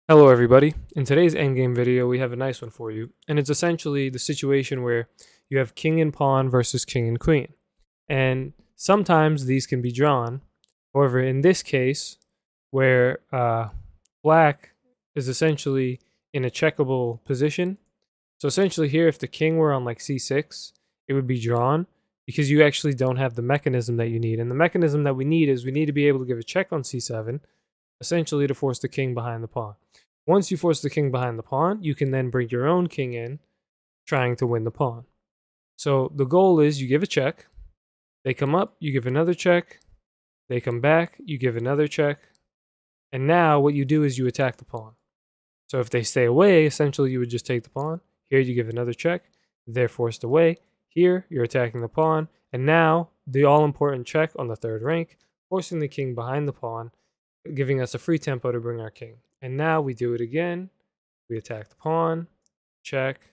Hello everybody. In today's endgame video, we have a nice one for you, and it's essentially the situation where you have king and pawn versus king and queen. And sometimes these can be drawn. However, in this case, where black is essentially in a checkable position, so essentially here, if the king were on like c6, it would be drawn because you actually don't have the mechanism that you need. And the mechanism that we need is we need to be able to give a check on c7, essentially to force the king behind the pawn. Once you force the king behind the pawn, you can then bring your own king in, trying to win the pawn. So the goal is you give a check, they come up, you give another check, they come back, you give another check, and now what you do is you attack the pawn. So if they stay away, essentially you would just take the pawn. Here you give another check, they're forced away. Here you're attacking the pawn, and now the all-important check on the third rank, forcing the king behind the pawn, giving us a free tempo to bring our king. And now we do it again. We attack the pawn, check,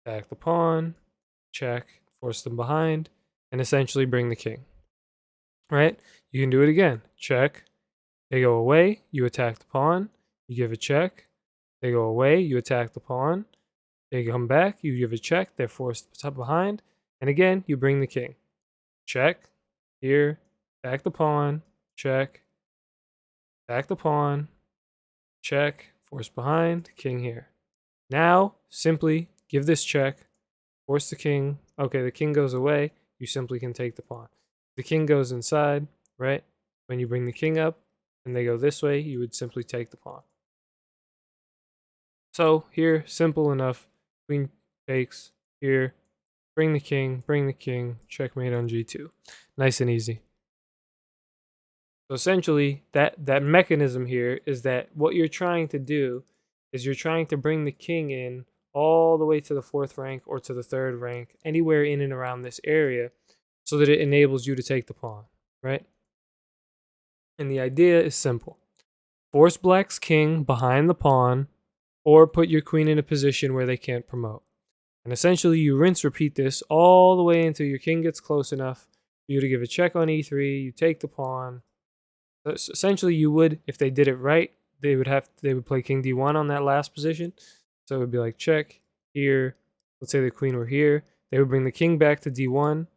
attack the pawn, check, force them behind, and essentially bring the king. Right? You can do it again. Check, they go away, you attack the pawn, you give a check, they go away, you attack the pawn, they come back, you give a check, they're forced behind, and again, you bring the king. Check, here, attack the pawn, check, attack the pawn, check, force behind, king here. Now, simply give this check, force the king. Okay, the king goes away, you simply can take the pawn. The king goes inside, right? When you bring the king up and they go this way, you would simply take the pawn. So here, simple enough. Queen takes, here, bring the king, checkmate on g2. Nice and easy. So essentially, that mechanism here is that what you're trying to do is you're trying to bring the king in all the way to the 4th rank or to the 3rd rank, anywhere in and around this area, so that it enables you to take the pawn, right? And the idea is simple. Force black's king behind the pawn, or put your queen in a position where they can't promote. And essentially, you rinse repeat this all the way until your king gets close enough for you to give a check on e3, you take the pawn. Essentially, you would, if they did it right, they would play king d1 on that last position. So it would be like check here. Let's say the queen were here. They would bring the king back to d1,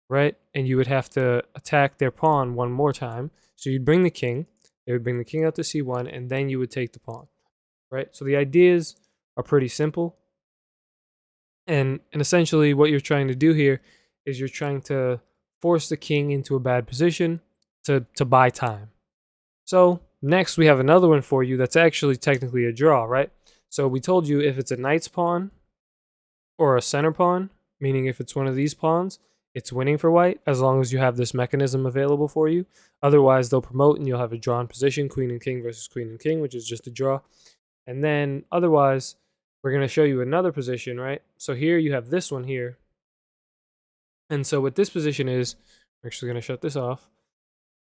right? And you would have to attack their pawn one more time. So you'd bring the king. They would bring the king out to c1, and then you would take the pawn, right? So the ideas are pretty simple. And essentially, what you're trying to do here is you're trying to force the king into a bad position to buy time. So next we have another one for you that's actually technically a draw, right? So we told you if it's a knight's pawn or a center pawn, meaning if it's one of these pawns, it's winning for white as long as you have this mechanism available for you. Otherwise, they'll promote and you'll have a drawn position, queen and king versus queen and king, which is just a draw. And then otherwise, we're going to show you another position, right? So here you have this one here. And so what this position is, we're actually going to shut this off.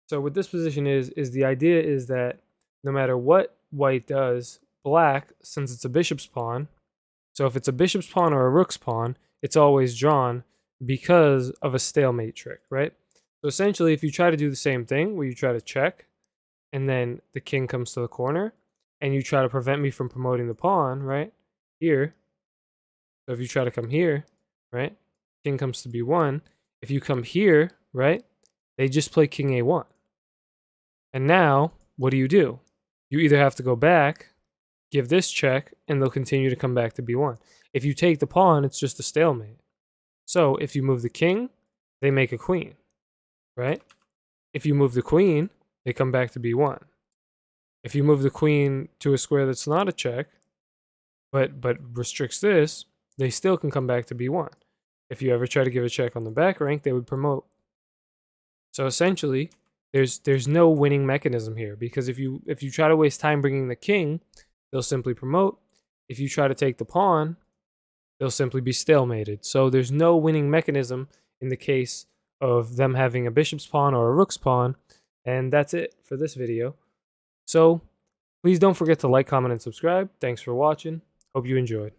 So what this position is the idea is that no matter what white does, black, since it's a bishop's pawn, so if it's a bishop's pawn or a rook's pawn, it's always drawn because of a stalemate trick, right? So essentially, if you try to do the same thing, where you try to check, and then the king comes to the corner, and you try to prevent me from promoting the pawn, right, here, so if you try to come here, right, king comes to b1, if you come here, right, they just play king a1. And now, what do? You either have to go back, give this check, and they'll continue to come back to b1. If you take the pawn, it's just a stalemate. So if you move the king, they make a queen, right? If you move the queen, they come back to b1. If you move the queen to a square that's not a check, but restricts this, they still can come back to b1. If you ever try to give a check on the back rank, they would promote. So essentially, there's no winning mechanism here, because if you try to waste time bringing the king, they'll simply promote. If you try to take the pawn, they'll simply be stalemated. So there's no winning mechanism in the case of them having a bishop's pawn or a rook's pawn. And that's it for this video. So please don't forget to like, comment, and subscribe. Thanks for watching. Hope you enjoyed.